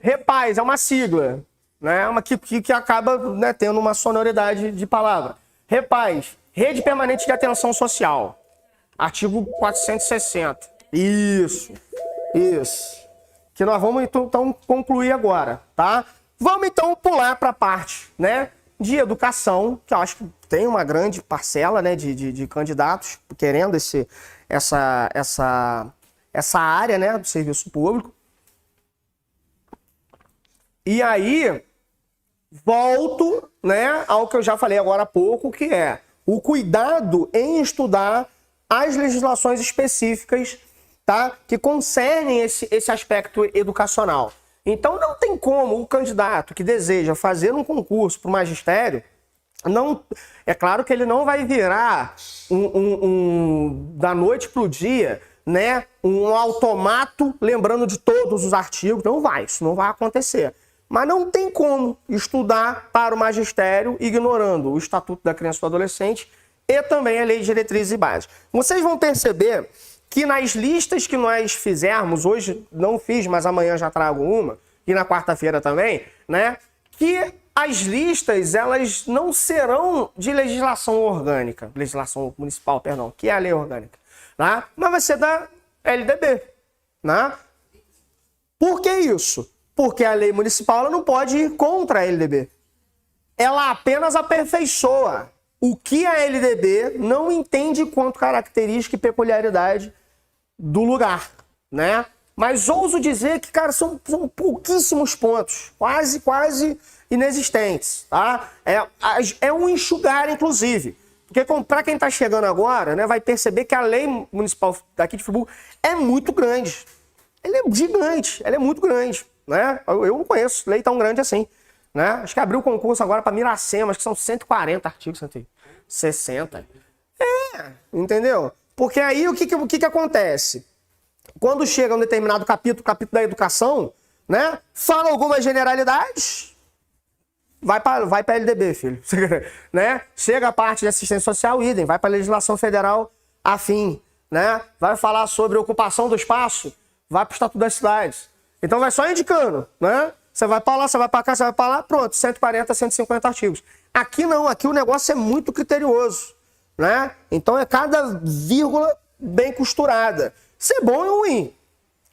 Repaz é uma sigla, né? Que acaba, né, tendo uma sonoridade de palavra. Repaz, Rede Permanente de Atenção Social. Artigo 460. Isso. Que nós vamos então concluir agora, tá? Vamos então pular para a parte, né, de educação, que eu acho que tem uma grande parcela, né, de candidatos querendo essa área, né, do serviço público. E aí, volto, né, ao que eu já falei agora há pouco, que é o cuidado em estudar as legislações específicas, tá, que concernem esse aspecto educacional. Então, não tem como o candidato que deseja fazer um concurso para o magistério, não, é claro que ele não vai virar da noite para o dia, né, um automato lembrando de todos os artigos. Não vai, isso não vai acontecer. Mas não tem como estudar para o magistério ignorando o Estatuto da Criança e do Adolescente e também a Lei de Diretrizes e Bases. Vocês vão perceber que nas listas que nós fizermos, hoje não fiz, mas amanhã já trago uma, e na quarta-feira também, né, que as listas, elas não serão de legislação orgânica, legislação municipal, perdão, que é a lei orgânica, né, mas vai ser da LDB, né? Por que isso? Porque a lei municipal ela não pode ir contra a LDB. Ela apenas aperfeiçoa o que a LDB não entende quanto característica e peculiaridade do lugar, né? Mas ouso dizer que, cara, são pouquíssimos pontos, quase inexistentes, tá? É um enxugar, inclusive. Porque para quem está chegando agora, né, vai perceber que a lei municipal daqui de Friburgo é muito grande. Ela é gigante, ela é muito grande, né? Eu não conheço lei tão grande assim, né? Acho que abriu o concurso agora para Miracema, acho que são 140 artigos, 160. Entendeu? Porque aí o que acontece? Quando chega um determinado capítulo da educação, né, fala algumas generalidades, vai para a LDB, filho. Né? Chega a parte de assistência social, idem, vai para a legislação federal afim, né? Vai falar sobre ocupação do espaço, vai para o Estatuto das Cidades. Então vai só indicando, né? Você vai para lá, você vai para cá, você vai para lá, pronto, 140, 150 artigos. Aqui não, aqui o negócio é muito criterioso, né? Então é cada vírgula bem costurada. Isso é bom e ruim.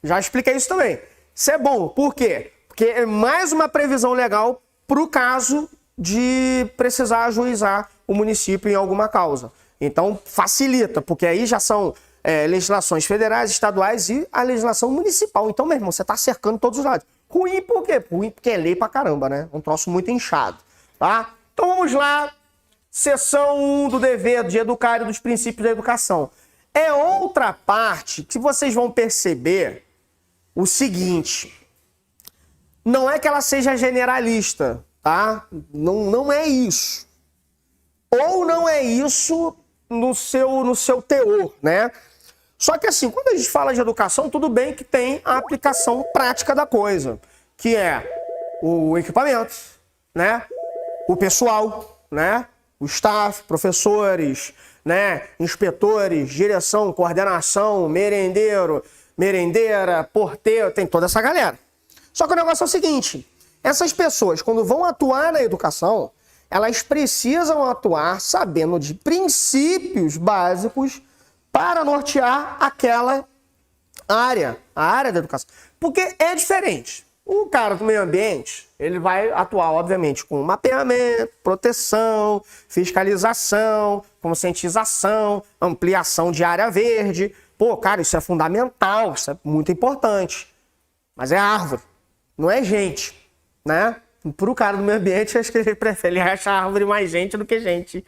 Já expliquei isso também. Isso é bom, por quê? Porque é mais uma previsão legal para o caso de precisar ajuizar o município em alguma causa. Então facilita, porque aí já são legislações federais, estaduais e a legislação municipal. Então, meu irmão, você está cercando todos os lados. Ruim por quê? Ruim porque é lei pra caramba, né? Um troço muito inchado, tá? Então vamos lá. Seção 1 do dever de educar e dos princípios da educação. É outra parte que vocês vão perceber o seguinte. Não é que ela seja generalista, tá? Não é isso. Ou não é isso no seu teor, né? Só que assim, quando a gente fala de educação, tudo bem que tem a aplicação prática da coisa, que é o equipamento, né? O pessoal, né? O staff, professores, né? Inspetores, direção, coordenação, merendeiro, merendeira, porteiro, tem toda essa galera. Só que o negócio é o seguinte, essas pessoas, quando vão atuar na educação, elas precisam atuar sabendo de princípios básicos para nortear aquela área, a área da educação. Porque é diferente. O cara do meio ambiente, ele vai atuar, obviamente, com mapeamento, proteção, fiscalização, conscientização, ampliação de área verde. Pô, cara, isso é fundamental, isso é muito importante. Mas é árvore, não é gente, né? Para o cara do meio ambiente, acho que ele prefere, ele acha árvore mais gente do que gente.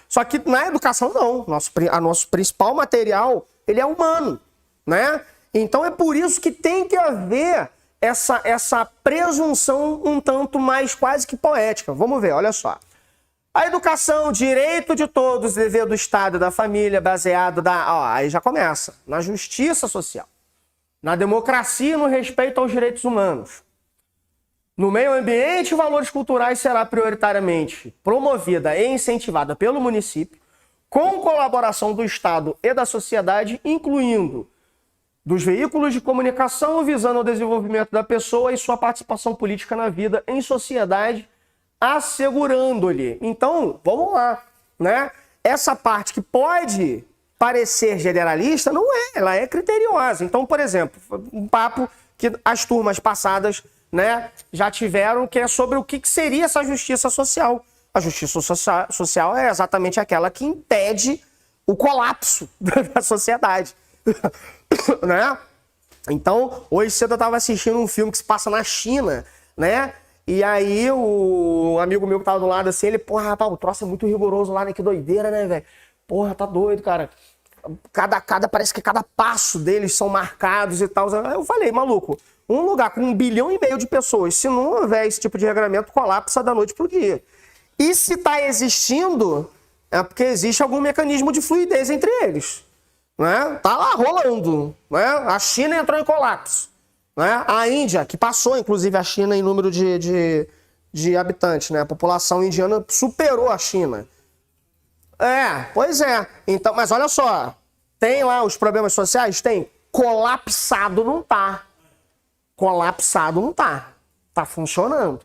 Só que na educação não. Nosso principal material, ele é humano, né? Então é por isso que tem que haver essa presunção um tanto mais quase que poética. Vamos ver, olha só. A educação, direito de todos, dever do Estado e da família, baseado aí já começa. Na justiça social, na democracia e no respeito aos direitos humanos. No meio ambiente, valores culturais será prioritariamente promovida e incentivada pelo município, com colaboração do Estado e da sociedade, incluindo dos veículos de comunicação visando o desenvolvimento da pessoa e sua participação política na vida em sociedade, assegurando-lhe. Então, vamos lá, né? Essa parte que pode parecer generalista não é, ela é criteriosa. Então, por exemplo, um papo que as turmas passadas, né, já tiveram, que é sobre o que seria essa justiça social. A justiça social é exatamente aquela que impede o colapso da sociedade. Né? Então, hoje cedo eu estava assistindo um filme que se passa na China, né? E aí o amigo meu que tava do lado assim, ele, porra, rapaz, o troço é muito rigoroso lá, né? Que doideira, né, velho? Porra, tá doido, cara. Parece que cada passo deles são marcados e tal. Eu falei, maluco, um lugar com 1,5 bilhão de pessoas, se não houver esse tipo de regramento, colapsa da noite pro dia. E se tá existindo, é porque existe algum mecanismo de fluidez entre eles. Né? Tá lá rolando. Né? A China entrou em colapso. Né? A Índia, que passou, inclusive, a China em número de habitantes. Né? A população indiana superou a China. Pois é. Então, mas olha só. Tem lá os problemas sociais? Tem. Colapsado não tá. Colapsado não tá. Tá funcionando.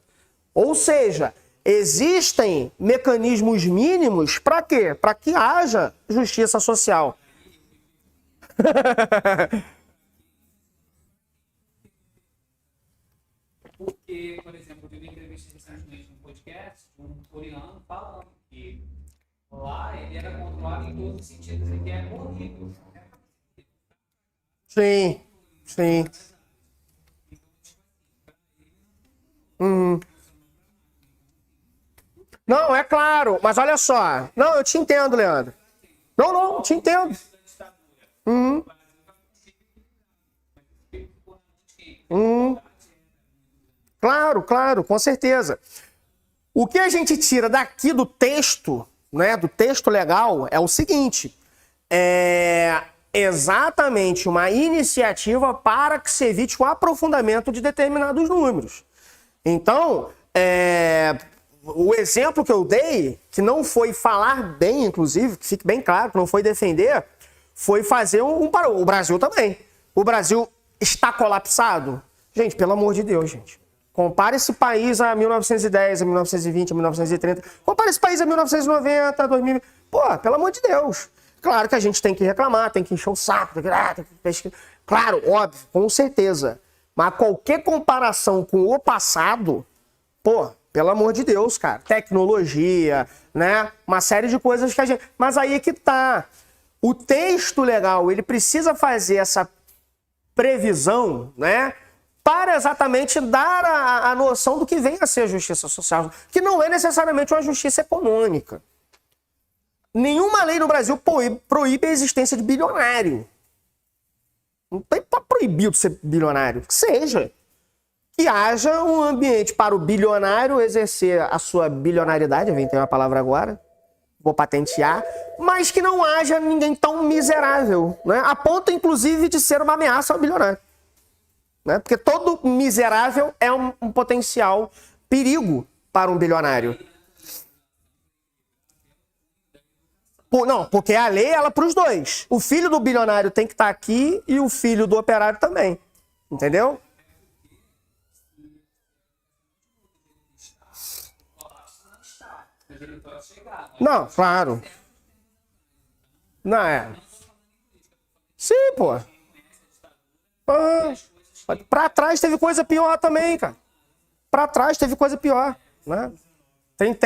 Ou seja, existem mecanismos mínimos para quê? Para que haja justiça social. Porque, por exemplo, eu vi uma entrevista recentemente no podcast de um coreano falando que lá ele era controlado em todos os sentidos, e que é horrível. Sim, sim. Não, é claro, mas olha só. Não, eu te entendo, Leandro. Não, te entendo. Claro, com certeza. O que a gente tira daqui do texto, né, do texto legal, é o seguinte: é exatamente uma iniciativa para que se evite o aprofundamento de determinados números. Então, o exemplo que eu dei, que não foi falar bem, inclusive, que fique bem claro, que não foi defender, foi fazer o Brasil também. O Brasil está colapsado? Gente, pelo amor de Deus, gente. Compare esse país a 1910, a 1920, a 1930. Compare esse país a 1990, a 2000. Pô, pelo amor de Deus. Claro que a gente tem que reclamar, tem que encher o saco. Tem que pesquisar. Claro, óbvio, com certeza. Mas qualquer comparação com o passado, pô, pelo amor de Deus, cara. Tecnologia, né? Uma série de coisas que a gente... Mas aí é que tá. O texto legal, ele precisa fazer essa previsão, né? Para exatamente dar a noção do que vem a ser a justiça social, que não é necessariamente uma justiça econômica. Nenhuma lei no Brasil proíbe a existência de bilionário. Não tem proibido ser bilionário. Que seja. Que haja um ambiente para o bilionário exercer a sua bilionaridade, eu inventei uma palavra agora, vou patentear, mas que não haja ninguém tão miserável, né? A ponto, inclusive, de ser uma ameaça ao bilionário. Né? Porque todo miserável é um potencial perigo para um bilionário. Não, porque a lei ela para os dois. O filho do bilionário tem que estar aqui e o filho do operário também. Entendeu? Não, claro. Não é. Sim, pô. Pra trás teve coisa pior também, cara. Pra trás teve coisa pior, né? Tem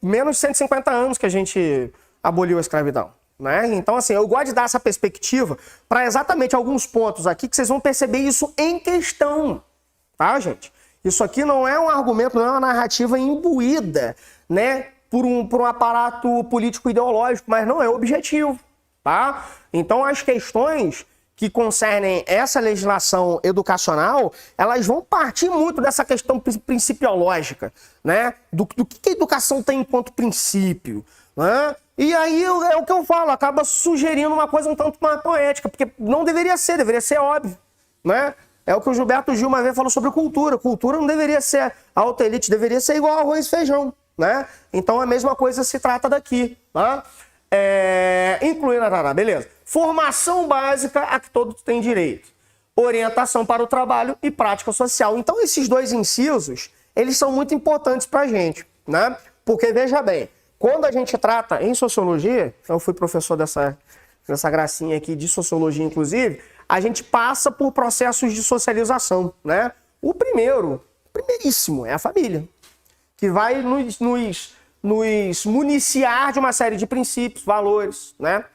menos de 150 anos que a gente aboliu a escravidão, né? Então, assim, eu gosto de dar essa perspectiva para exatamente alguns pontos aqui que vocês vão perceber isso em questão, tá, gente? Isso aqui não é um argumento, não é uma narrativa imbuída, né? Por um aparato político-ideológico, mas não é objetivo, tá? Então, as questões que concernem essa legislação educacional, elas vão partir muito dessa questão principiológica, né? Do que a educação tem enquanto princípio, né? E aí é o que eu falo, acaba sugerindo uma coisa um tanto mais poética, porque não deveria ser óbvio, né? É o que o Gilberto Gil uma vez falou sobre cultura. Cultura não deveria ser alta elite, deveria ser igual arroz e feijão, né? Então a mesma coisa se trata daqui, tá? Incluindo, beleza. Formação básica a que todos têm direito. Orientação para o trabalho e prática social. Então, esses dois incisos, eles são muito importantes para a gente, né? Porque, veja bem, quando a gente trata em sociologia, eu fui professor dessa gracinha aqui de sociologia, inclusive, a gente passa por processos de socialização, né? O primeiríssimo, é a família, que vai nos municiar de uma série de princípios, valores, né?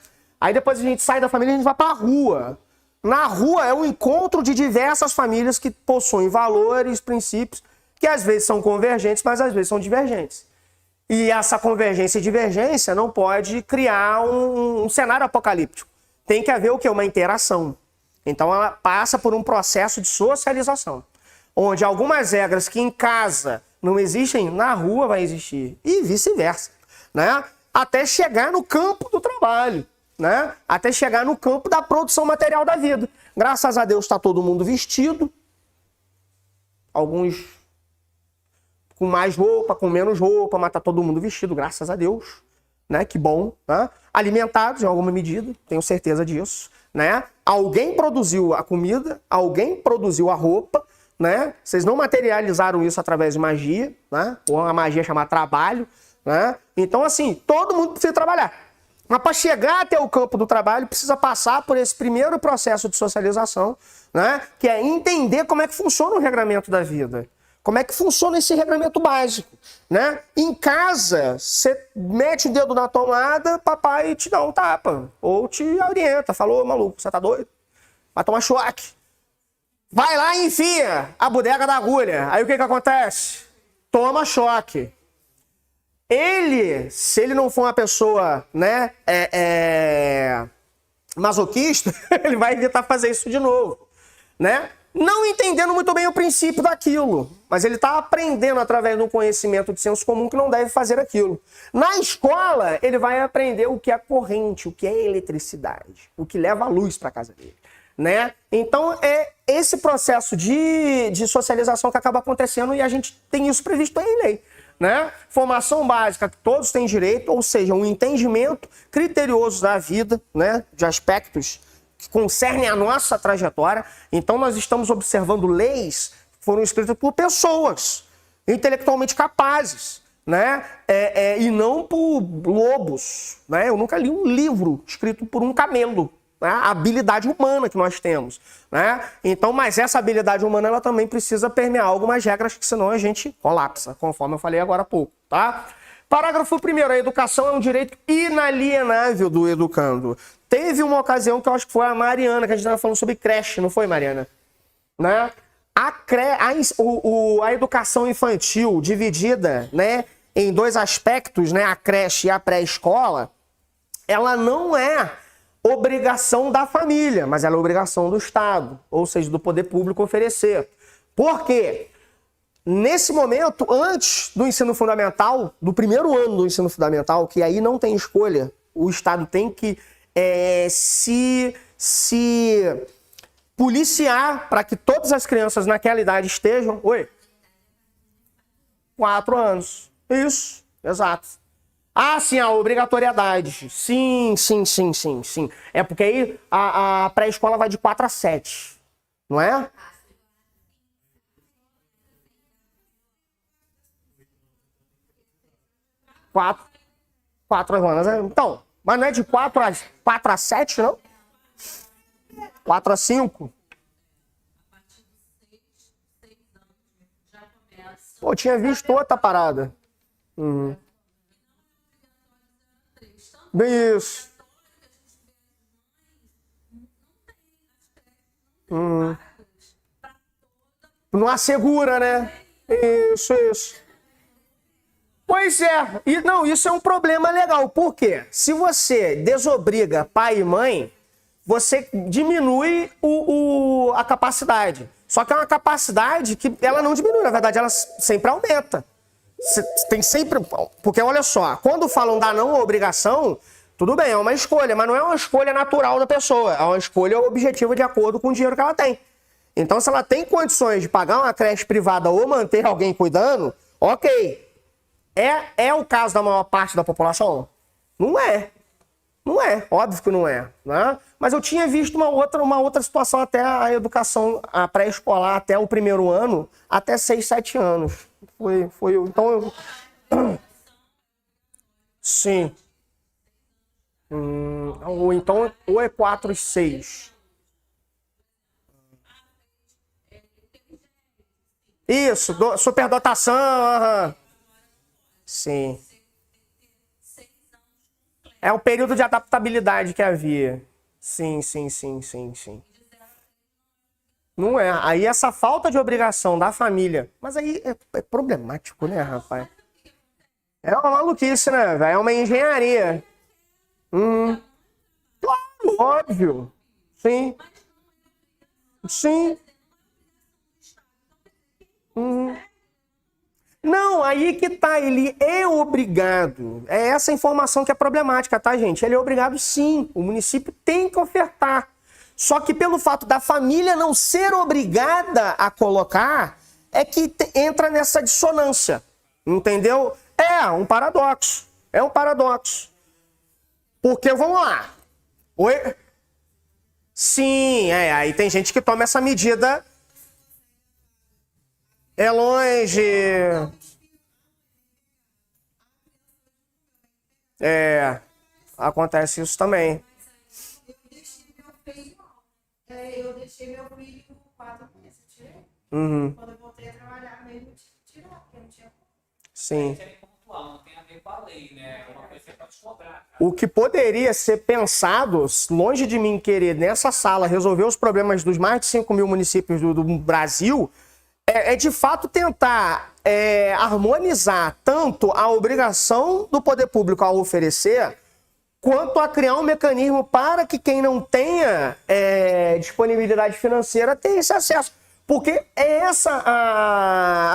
Aí depois a gente sai da família e a gente vai para a rua. Na rua é o encontro de diversas famílias que possuem valores, princípios, que às vezes são convergentes, mas às vezes são divergentes. E essa convergência e divergência não pode criar um cenário apocalíptico. Tem que haver o quê? Uma interação. Então ela passa por um processo de socialização, onde algumas regras que em casa não existem, na rua vai existir. E vice-versa, né? Até chegar no campo do trabalho, né? Até chegar no campo da produção material da vida. Graças a Deus está todo mundo vestido. Alguns com mais roupa, com menos roupa, mas está todo mundo vestido, graças a Deus. Né? Que bom. Né? Alimentados em alguma medida, tenho certeza disso. Né? Alguém produziu a comida, alguém produziu a roupa. Né? Vocês não materializaram isso através de magia, né? Ou a magia chamada trabalho. Né? Então, assim, todo mundo precisa trabalhar. Mas para chegar até o campo do trabalho, precisa passar por esse primeiro processo de socialização, né? Que é entender como é que funciona o regramento da vida. Como é que funciona esse regramento básico, né? Em casa, você mete o dedo na tomada, papai te dá um tapa. Ou te orienta, falou, maluco, você tá doido? Vai tomar choque. Vai lá e enfia a bodega da agulha. Aí o que acontece? Toma choque. Ele, se ele não for uma pessoa, né, masoquista, ele vai evitar fazer isso de novo, né? Não entendendo muito bem o princípio daquilo, mas ele está aprendendo através do conhecimento de senso comum que não deve fazer aquilo. Na escola, ele vai aprender o que é corrente, o que é eletricidade, o que leva a luz para casa dele, né? Então, é esse processo de socialização que acaba acontecendo e a gente tem isso previsto em lei. Né? Formação básica que todos têm direito, ou seja, um entendimento criterioso da vida, né? De aspectos que concernem a nossa trajetória. Então nós estamos observando leis que foram escritas por pessoas intelectualmente capazes, né? E não por lobos. Né? Eu nunca li um livro escrito por um camelo. Né? A habilidade humana que nós temos. Né? Então, mas essa habilidade humana ela também precisa permear algumas regras, que senão a gente colapsa, conforme eu falei agora há pouco. Tá? Parágrafo 1º, a educação é um direito inalienável do educando. Teve uma ocasião que eu acho que foi a Mariana, que a gente estava falando sobre creche, não foi, Mariana? Né? A educação infantil dividida, né, em dois aspectos, né, a creche e a pré-escola, ela não é obrigação da família, mas ela é obrigação do Estado, ou seja, do poder público oferecer. Por quê? Nesse momento, antes do ensino fundamental, do primeiro ano do ensino fundamental, que aí não tem escolha, o Estado tem que se policiar para que todas as crianças naquela idade estejam... 4 anos. Isso, exato. Ah, sim, a obrigatoriedade. Sim. É porque aí a pré-escola vai de 4 a 7, não é? Quatro anos. Então, mas não é de 4 a 7, não? 4 a 5? Pô, eu tinha visto outra parada. Bem isso. Não assegura, né? Isso. Pois é. E, não, isso é um problema legal. Por quê? Se você desobriga pai e mãe, você diminui a capacidade. Só que é uma capacidade que ela não diminui, na verdade, ela sempre aumenta. Tem sempre... Porque, olha só, quando falam da não obrigação, tudo bem, é uma escolha, mas não é uma escolha natural da pessoa, é uma escolha objetiva de acordo com o dinheiro que ela tem. Então, se ela tem condições de pagar uma creche privada ou manter alguém cuidando, ok. É o caso da maior parte da população? Não é. Não é, óbvio que não é, né? Mas eu tinha visto uma outra situação, até a educação a pré-escolar, até o primeiro ano, até 6, 7 anos. Então, sim. Ou então, ou é 4 e 6. Isso, superdotação, aham. Sim. É o período de adaptabilidade que havia. Sim, sim, sim, sim, sim. Não é. Aí essa falta de obrigação da família. Mas aí é problemático, né, rapaz? É uma maluquice, né, velho? É uma engenharia. Hum, claro, óbvio. Sim, sim. Hum. Não, aí que tá, ele é obrigado. É essa informação que é problemática, tá, gente? Ele é obrigado sim, o município tem que ofertar. Só que pelo fato da família não ser obrigada a colocar, é que entra nessa dissonância, entendeu? É um paradoxo, é um paradoxo. Porque, vamos lá, oi? Sim, aí tem gente que toma essa medida, é longe... Acontece isso também. Eu deixei meu filho 4 meses, tirei. Uhum. Quando eu voltei a trabalhar, mesmo tirou, porque não tinha. Sim. É pontual, não tem a ver com a lei, né? É uma coisa que você pode cobrar. O que poderia ser pensado, longe de mim querer nessa sala resolver os problemas dos mais de 5 mil municípios do Brasil, é de fato tentar harmonizar tanto a obrigação do poder público a oferecer, quanto a criar um mecanismo para que quem não tenha disponibilidade financeira tenha esse acesso. Porque é essa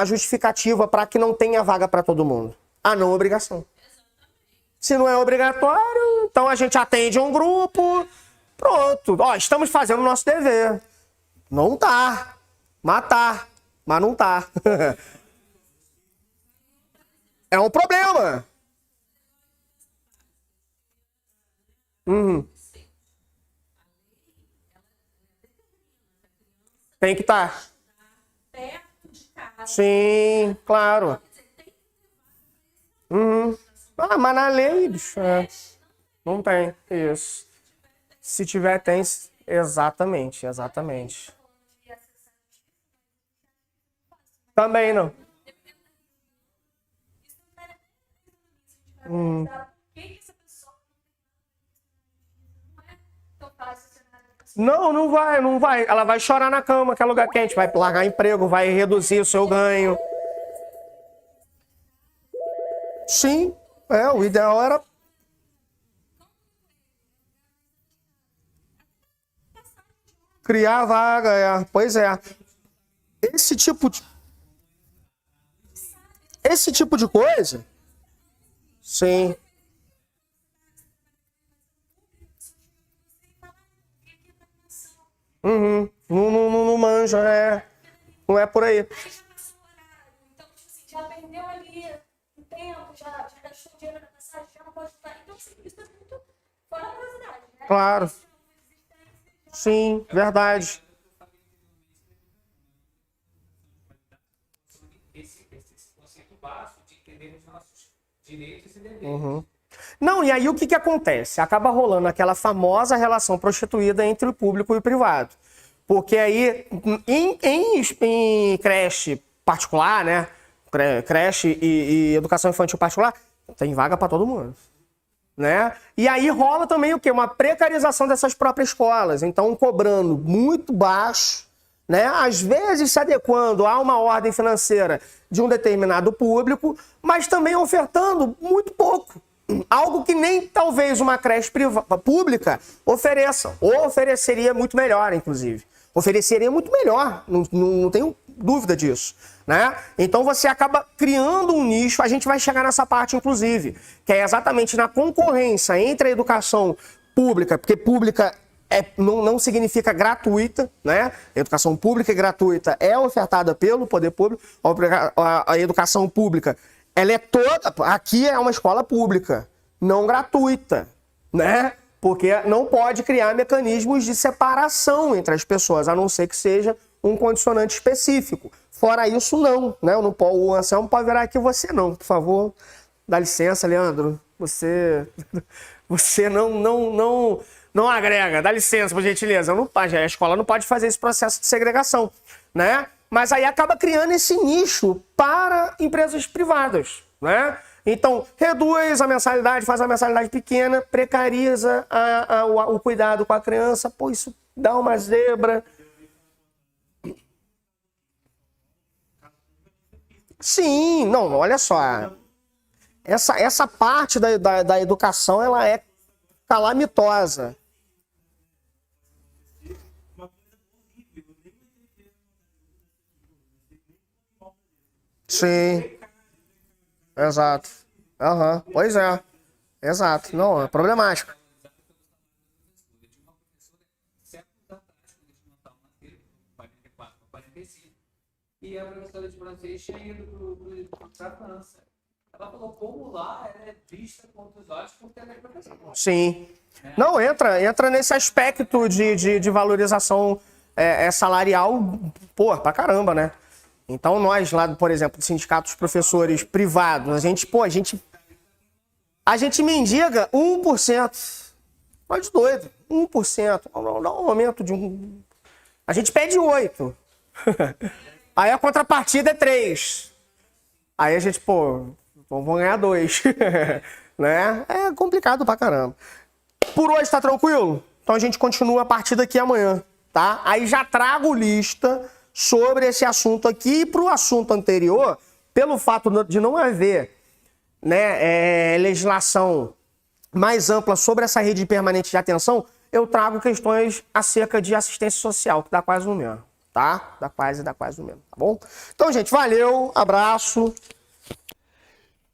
a justificativa para que não tenha vaga para todo mundo. A não obrigação. Se não é obrigatório, então a gente atende um grupo, pronto. Ó, estamos fazendo o nosso dever. Não tá. Matar. Mas não tá. É um problema. Tem que estar. Perto de casa. Sim, claro. Mas na lei, bicho, não tem. Isso. Se tiver, tem. Exatamente, exatamente. Também não. Não, não vai, não vai. Ela vai chorar na cama, que é lugar quente, vai largar emprego, vai reduzir o seu ganho. Sim, o ideal era... criar vaga, pois é. Esse tipo de coisa, sim. Não manja, não é por aí. Então, tipo assim, já perdeu ali um tempo, já gastou dinheiro na passagem, já não pode estar. Então, assim, isso é muito fora da curiosidade, né? Claro. Sim, verdade. Esse conceito básico de entender os nossos direitos e deveres. Não, e aí o que acontece? Acaba rolando aquela famosa relação prostituída entre o público e o privado. Porque aí, em creche particular, né? Creche e educação infantil particular, tem vaga para todo mundo. Né? E aí rola também o quê? Uma precarização dessas próprias escolas. Então, cobrando muito baixo, né? Às vezes se adequando a uma ordem financeira de um determinado público, mas também ofertando muito pouco. Algo que nem talvez uma creche pública ofereça, ou ofereceria muito melhor, inclusive. Ofereceria muito melhor, não tenho dúvida disso. Né? Então você acaba criando um nicho, a gente vai chegar nessa parte, inclusive, que é exatamente na concorrência entre a educação pública, porque pública não significa gratuita, né? A educação pública e gratuita é ofertada pelo poder público, a educação pública, ela é toda, aqui é uma escola pública, não gratuita, né? Porque não pode criar mecanismos de separação entre as pessoas, a não ser que seja um condicionante específico. Fora isso, não, né? O Anselmo pode virar aqui, você não, por favor. Dá licença, Leandro. Você não agrega. Dá licença, por gentileza. A escola não pode fazer esse processo de segregação, né? Mas aí acaba criando esse nicho para empresas privadas, né? Então, reduz a mensalidade, faz a mensalidade pequena, precariza o cuidado com a criança. Pô, isso dá uma zebra. Sim, não, olha só. Essa parte da educação, ela é calamitosa. Sim, exato. Aham, pois é. Exato. Não, é problemático. E a professora de francês tinha ido para a França. Ela falou como lá ela é vista com outros olhos porque ela é professora. Sim. Não, entra nesse aspecto de valorização salarial, pô, pra caramba, né? Então nós lá, por exemplo, do Sindicato dos Professores Privados, a gente mendiga 1%. Pode doido, 1%. Dá um aumento de um... A gente pede 8%. Aí a contrapartida é 3%. Aí a gente, pô, vamos ganhar 2%. Né? É complicado pra caramba. Por hoje tá tranquilo? Então a gente continua a partir daqui amanhã, tá? Aí já trago lista sobre esse assunto aqui. E pro assunto anterior, pelo fato de não haver, né, legislação mais ampla sobre essa rede permanente de atenção, eu trago questões acerca de assistência social, que dá quase no mesmo, tá? Dá quase no mesmo, tá bom? Então, gente, valeu, abraço.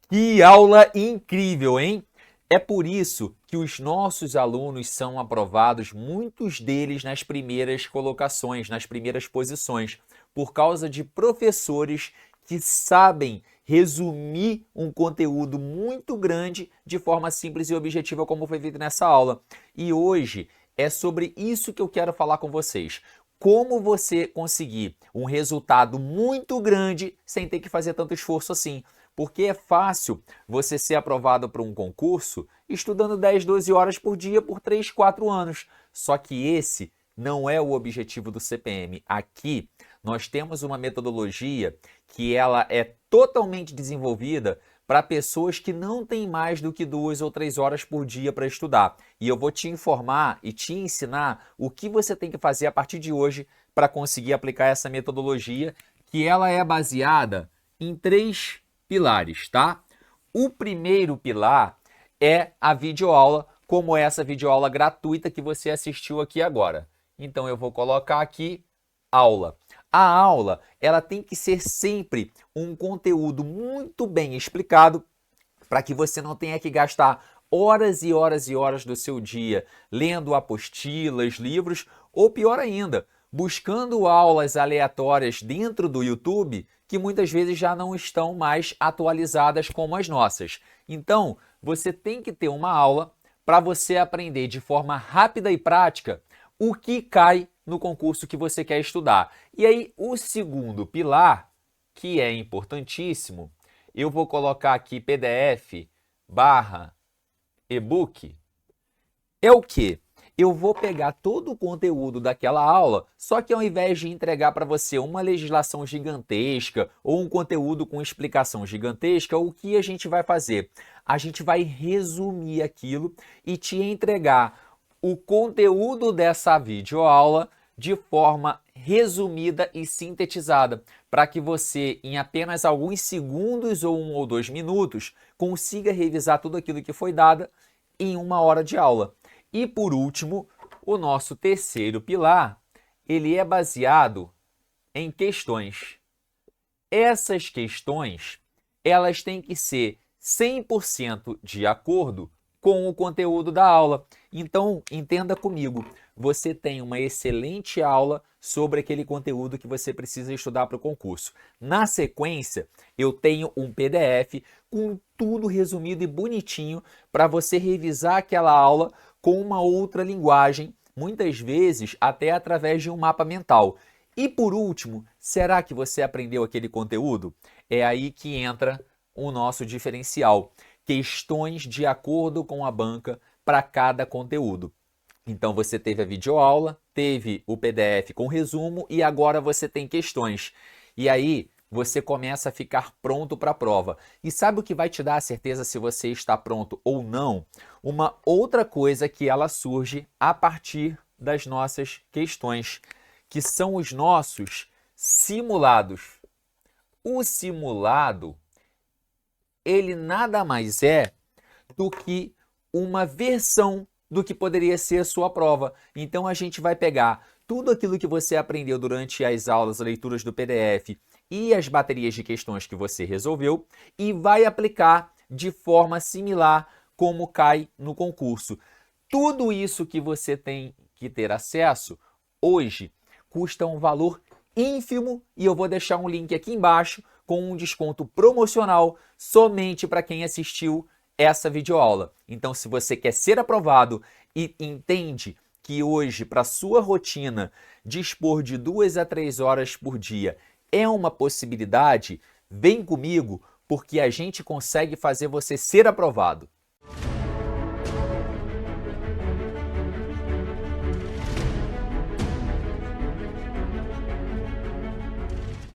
Que aula incrível, hein? É por isso que os nossos alunos são aprovados, muitos deles nas primeiras colocações, nas primeiras posições, por causa de professores que sabem resumir um conteúdo muito grande de forma simples e objetiva, como foi feito nessa aula. E hoje é sobre isso que eu quero falar com vocês. Como você conseguir um resultado muito grande sem ter que fazer tanto esforço assim. Porque é fácil você ser aprovado para um concurso estudando 10, 12 horas por dia por 3, 4 anos. Só que esse não é o objetivo do CPM. Aqui nós temos uma metodologia que ela é totalmente desenvolvida para pessoas que não têm mais do que 2 ou 3 horas por dia para estudar. E eu vou te informar e te ensinar o que você tem que fazer a partir de hoje para conseguir aplicar essa metodologia, que ela é baseada em 3 pilares, tá? O primeiro pilar é a videoaula, como essa videoaula gratuita que você assistiu aqui agora. Então eu vou colocar aqui aula. A aula, ela tem que ser sempre um conteúdo muito bem explicado para que você não tenha que gastar horas e horas e horas do seu dia lendo apostilas, livros, ou pior ainda, buscando aulas aleatórias dentro do YouTube que muitas vezes já não estão mais atualizadas como as nossas. Então, você tem que ter uma aula para você aprender de forma rápida e prática o que cai no concurso que você quer estudar. E aí, o segundo pilar, que é importantíssimo, eu vou colocar aqui PDF / e-book, é o quê? Eu vou pegar todo o conteúdo daquela aula, só que ao invés de entregar para você uma legislação gigantesca ou um conteúdo com explicação gigantesca, o que a gente vai fazer? A gente vai resumir aquilo e te entregar o conteúdo dessa videoaula de forma resumida e sintetizada, para que você, em apenas alguns segundos ou 1 ou 2 minutos, consiga revisar tudo aquilo que foi dado em 1 hora de aula. E por último, o nosso terceiro pilar, ele é baseado em questões. Essas questões, elas têm que ser 100% de acordo com o conteúdo da aula. Então, entenda comigo, você tem uma excelente aula sobre aquele conteúdo que você precisa estudar para o concurso. Na sequência, eu tenho um PDF com tudo resumido e bonitinho para você revisar aquela aula com uma outra linguagem, muitas vezes até através de um mapa mental. E por último, será que você aprendeu aquele conteúdo? É aí que entra o nosso diferencial. Questões de acordo com a banca para cada conteúdo. Então você teve a videoaula, teve o PDF com resumo e agora você tem questões. E aí você começa a ficar pronto para a prova. E sabe o que vai te dar a certeza se você está pronto ou não? Uma outra coisa que ela surge a partir das nossas questões, que são os nossos simulados. O simulado, ele nada mais é do que uma versão do que poderia ser a sua prova. Então a gente vai pegar tudo aquilo que você aprendeu durante as aulas, leituras do PDF e as baterias de questões que você resolveu e vai aplicar de forma similar como cai no concurso. Tudo isso que você tem que ter acesso hoje custa um valor ínfimo e eu vou deixar um link aqui embaixo com um desconto promocional somente para quem assistiu essa videoaula. Então, se você quer ser aprovado e entende que hoje, para sua rotina, dispor de 2 a 3 horas por dia é uma possibilidade, vem comigo, porque a gente consegue fazer você ser aprovado.